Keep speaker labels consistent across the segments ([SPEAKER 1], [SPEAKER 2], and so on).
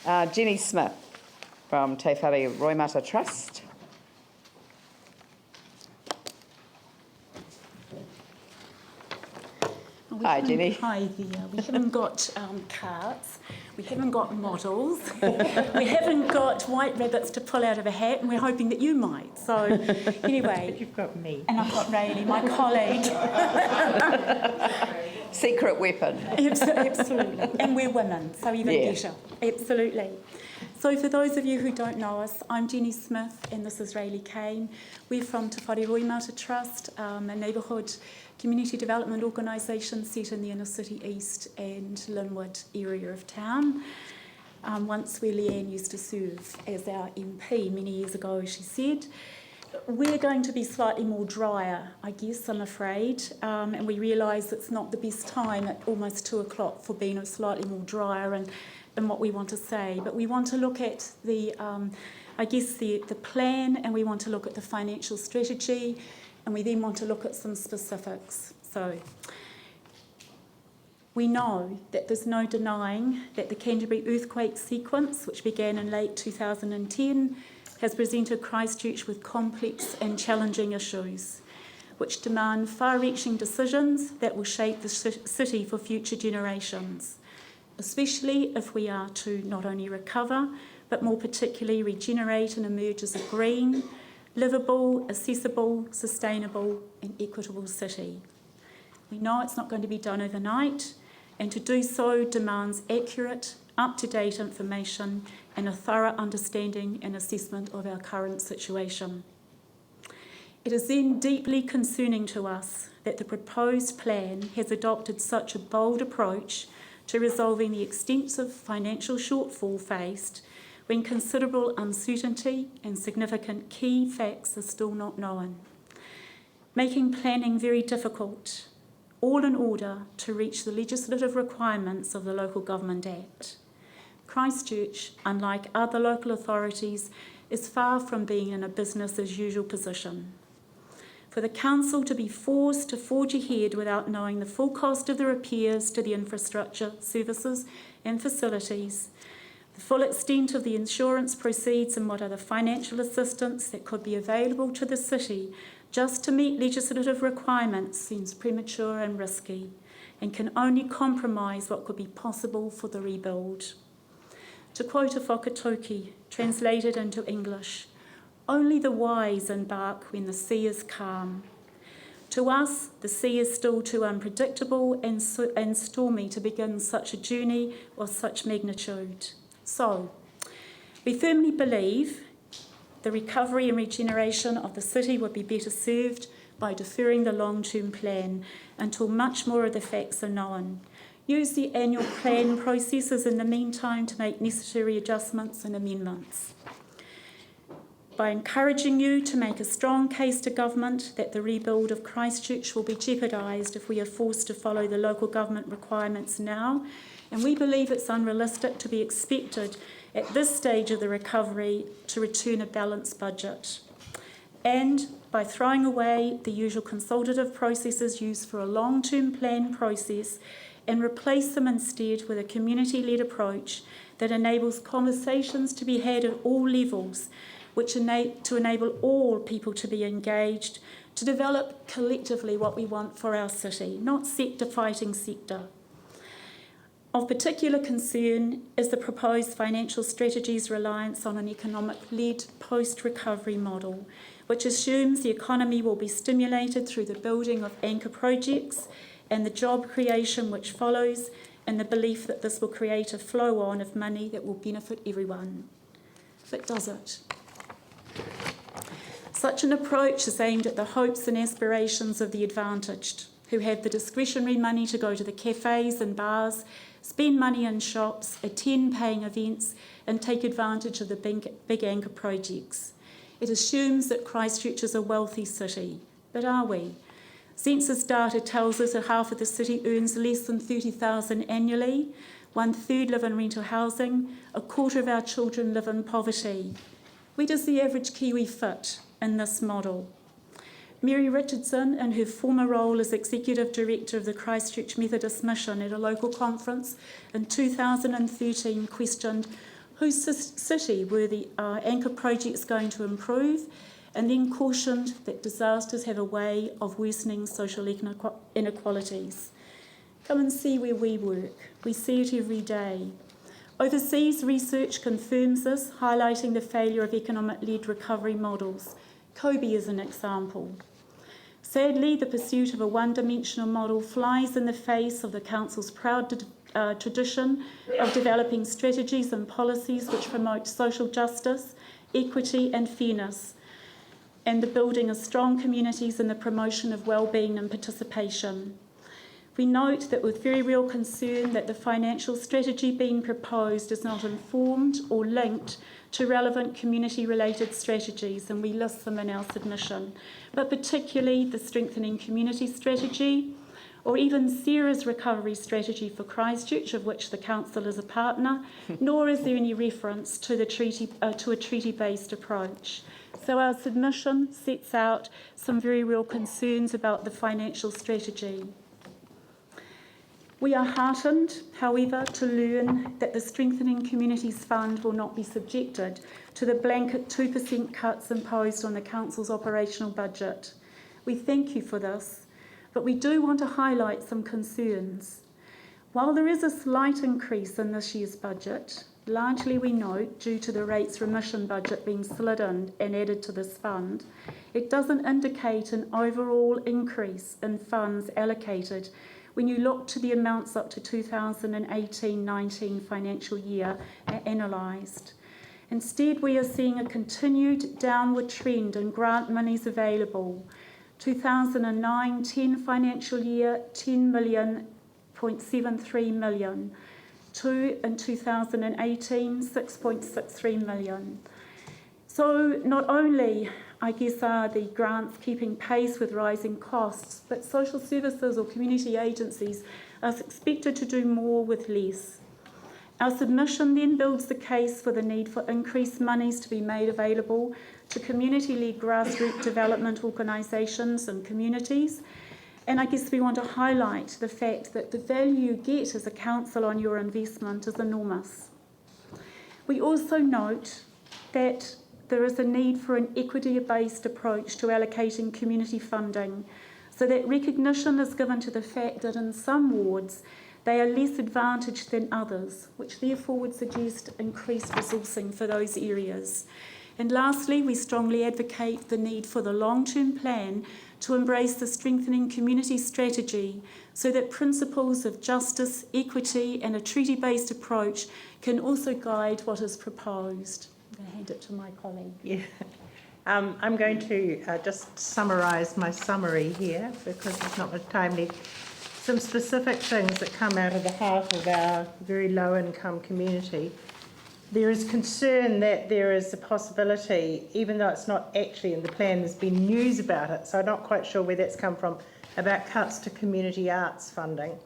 [SPEAKER 1] Jenny Smith from Te Whare Roimata Trust. Hi, Jenny.
[SPEAKER 2] Hi there. We haven't got carts, we haven't got models, we haven't got white rabbits to pull out of a hat, and we're hoping that you might. So, anyway.
[SPEAKER 3] But you've got me.
[SPEAKER 2] And I've got Rayleigh, my colleague.
[SPEAKER 1] Secret weapon.
[SPEAKER 2] Absolutely. And we're women, so even better. Absolutely. So for those of you who don't know us, I'm Jenny Smith and this is Rayleigh Kane. We're from Te Whare Roimata Trust, a neighbourhood community development organisation set in the inner city east and Linwood area of town. Once where Leanne used to serve as our MP many years ago, she said. We're going to be slightly more drier, I guess, I'm afraid, and we realise it's not the best time at almost 2 o'clock for being slightly more drier and what we want to say. But we want to look at the plan, and we want to look at the financial strategy, and we then want to look at some specifics. So we know that there's no denying that the Canterbury earthquake sequence, which began in late 2010, has presented Christchurch with complex and challenging issues, which demand far-reaching decisions that will shape the city for future generations, especially if we are to not only recover, but more particularly regenerate and emerge as a green, livable, accessible, sustainable and equitable city. We know it's not going to be done overnight, and to do so demands accurate, up-to-date information and a thorough understanding and assessment of our current situation. It is then deeply concerning to us that the proposed plan has adopted such a bold approach to resolving the extensive financial shortfall faced when considerable uncertainty and significant key facts are still not known, making planning very difficult, all in order to reach the legislative requirements of the Local Government Act. Christchurch, unlike other local authorities, is far from being in a business-as-usual position. For the council to be forced to forge ahead without knowing the full cost of the repairs to the infrastructure, services and facilities, the full extent of the insurance proceeds and what other financial assistance that could be available to the city just to meet legislative requirements seems premature and risky and can only compromise what could be possible for the rebuild. To quote a whakatauki, translated into English, only the wise embark when the sea is calm. To us, the sea is still too unpredictable and stormy to begin such a journey of such magnitude. So, we firmly believe the recovery and regeneration of the city would be better served by deferring the long-term plan until much more of the facts are known. Use the annual plan processes in the meantime to make necessary adjustments and amendments. By encouraging you to make a strong case to government that the rebuild of Christchurch will be jeopardised if we are forced to follow the local government requirements now, and we believe it's unrealistic to be expected at this stage of the recovery to return a balanced budget. And by throwing away the usual consultative processes used for a long-term plan process and replace them instead with a community-led approach that enables conversations to be had at all levels, to enable all people to be engaged, to develop collectively what we want for our city, not sector fighting sector. Of particular concern is the proposed financial strategy's reliance on an economic-led post-recovery model, which assumes the economy will be stimulated through the building of anchor projects and the job creation which follows, and the belief that this will create a flow-on of money that will benefit everyone. But does it? Such an approach is aimed at the hopes and aspirations of the advantaged, who have the discretionary money to go to the cafes and bars, spend money in shops, attend paying events, and take advantage of the big anchor projects. It assumes that Christchurch is a wealthy city. But are we? Census data tells us that half of the city earns less than $30,000 annually, 1/3 live in rental housing, 1/4 of our children live in poverty. Where does the average Kiwi fit in this model? Mary Richardson, in her former role as Executive Director of the Christchurch Methodist Mission at a local conference in 2013, questioned whose city were the anchor projects going to improve, and then cautioned that disasters have a way of worsening social inequalities. Come and see where we work. We see it every day. Overseas research confirms this, highlighting the failure of economic-led recovery models. Kobe is an example. Sadly, the pursuit of a one-dimensional model flies in the face of the Council's proud tradition of developing strategies and policies which promote social justice, equity and fairness, and the building of strong communities and the promotion of well-being and participation. We note that with very real concern that the financial strategy being proposed is not informed or linked to relevant community-related strategies, and we list them in our submission, but particularly the Strengthening Community Strategy, or even Sarah's recovery strategy for Christchurch, of which the Council is a partner, nor is there any reference to the to a treaty-based approach. So our submission sets out some very real concerns about the financial strategy. We are heartened, however, to learn that the Strengthening Communities Fund will not be subjected to the blanket 2% cuts imposed on the Council's operational budget. We thank you for this, but we do want to highlight some concerns. While there is a slight increase in this year's budget, largely we note due to the rates remission budget being slid in and added to this fund, it doesn't indicate an overall increase in funds allocated when you look to the amounts up to 2018-19 financial year analysed. Instead, we are seeing a continued downward trend in grant monies available. 2009-10 financial year, 10.73 million. In 2018, 6.63 million. So not only, I guess, are the grants keeping pace with rising costs, but social services or community agencies are expected to do more with less. Our submission then builds the case for the need for increased monies to be made available to community-led grassroots development organisations and communities. And I guess we want to highlight the fact that the value you get as a council on your investment is enormous. We also note that there is a need for an equity-based approach to allocating community funding, so that recognition is given to the fact that in some wards they are less advantaged than others, which therefore would suggest increased resourcing for those areas. And lastly, we strongly advocate the need for the long-term plan to embrace the Strengthening Community Strategy so that principles of justice, equity and a treaty-based approach can also guide what is proposed. I'm going to hand it to my colleague.
[SPEAKER 3] Yeah. I'm going to just summarise my summary here because there's not much time left. Some specific things that come out of the heart of our very low-income community. There is concern that there is a possibility, even though it's not actually in the plan, there's been news about it, so I'm not quite sure where that's come from, about cuts to community arts funding.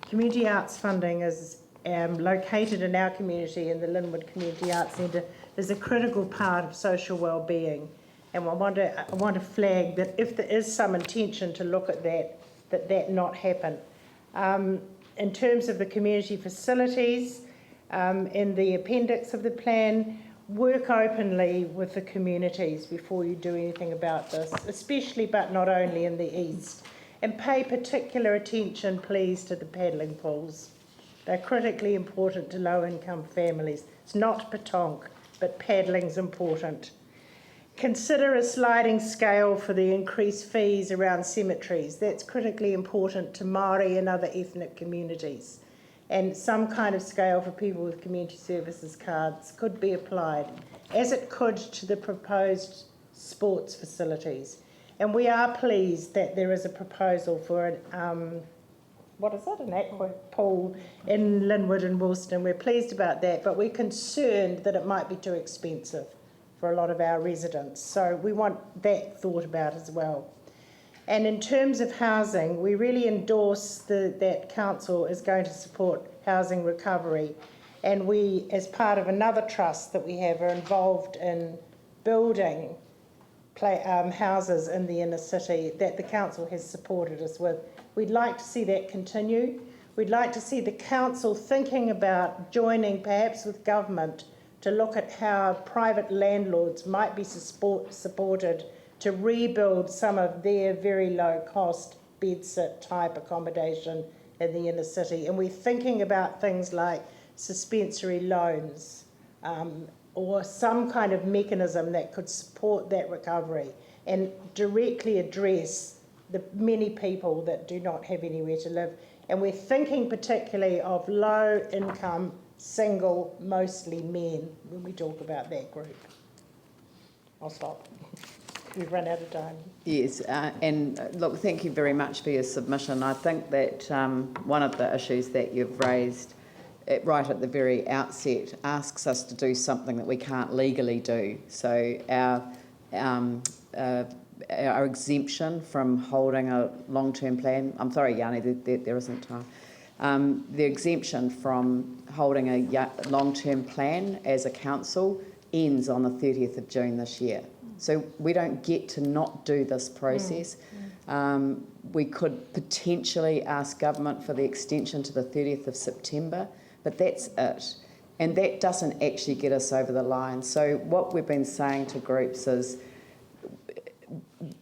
[SPEAKER 3] Community arts funding is located in our community, in the Linwood Community Arts Centre, is a critical part of social wellbeing. And I want to flag that if there is some intention to look at that not happen. In terms of the community facilities, in the appendix of the plan, work openly with the communities before you do anything about this, especially but not only in the east. And pay particular attention, please, to the paddling pools. They're critically important to low-income families. It's not petanque, but paddling's important. Consider a sliding scale for the increased fees around cemeteries. That's critically important to Māori and other ethnic communities. And some kind of scale for people with community services cards could be applied, as it could to the proposed sports facilities. And we are pleased that there is a proposal for an aqua pool in Linwood and Woolston. We're pleased about that, but we're concerned that it might be too expensive for a lot of our residents. So we want that thought about as well. And in terms of housing, we really endorse that Council is going to support housing recovery. And we, as part of another trust that we have, are involved in building houses in the inner city that the Council has supported us with. We'd like to see that continue. We'd like to see the Council thinking about joining perhaps with government to look at how private landlords might be supported to rebuild some of their very low cost bed-sit type accommodation in the inner city. And we're thinking about things like suspensory loans or some kind of mechanism that could support that recovery and directly address the many people that do not have anywhere to live. And we're thinking particularly of low income, single, mostly men when we talk about that group. I'll stop. We've run out of time.
[SPEAKER 1] Yes, and look, thank you very much for your submission. I think that one of the issues that you've raised right at the very outset asks us to do something that we can't legally do. So our exemption from holding a long-term plan, I'm sorry, Yanni, there isn't time. The exemption from holding a long-term plan as a council ends on the 30th of June this year. So we don't get to not do this process. We could potentially ask government for the extension to the 30th of September, but that's it. And that doesn't actually get us over the line. So what we've been saying to groups is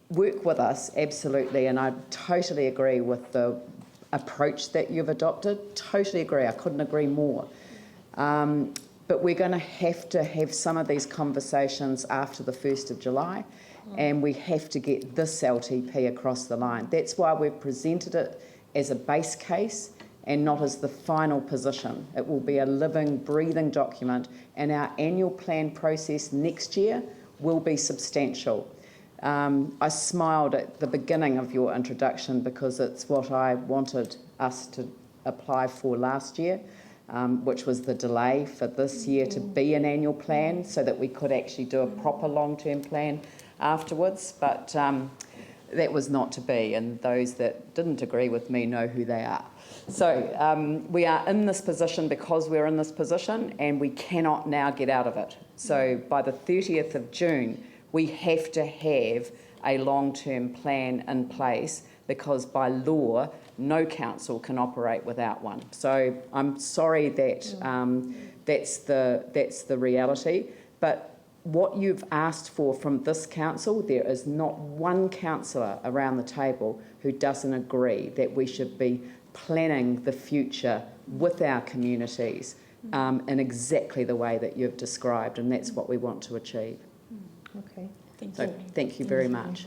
[SPEAKER 1] work with us, absolutely, and I totally agree with the approach that you've adopted. Totally agree, I couldn't agree more. But we're going to have some of these conversations after the 1st of July, and we have to get this LTP across the line. That's why we've presented it as a base case and not as the final position. It will be a living, breathing document, and our annual plan process next year will be substantial. I smiled at the beginning of your introduction because it's what I wanted us to apply for last year, which was the delay for this year to be an annual plan so that we could actually do a proper long-term plan afterwards. But that was not to be, and those that didn't agree with me know who they are. So we are in this position because we're in this position, and we cannot now get out of it. So by the 30th of June, we have to have a long-term plan in place because by law, no council can operate without one. So I'm sorry that that's the reality. But what you've asked for from this council, there is not one councillor around the table who doesn't agree that we should be planning the future with our communities in exactly the way that you've described, and that's what we want to achieve.
[SPEAKER 3] Okay.
[SPEAKER 2] Thank
[SPEAKER 1] So
[SPEAKER 2] you.
[SPEAKER 1] thank you very much.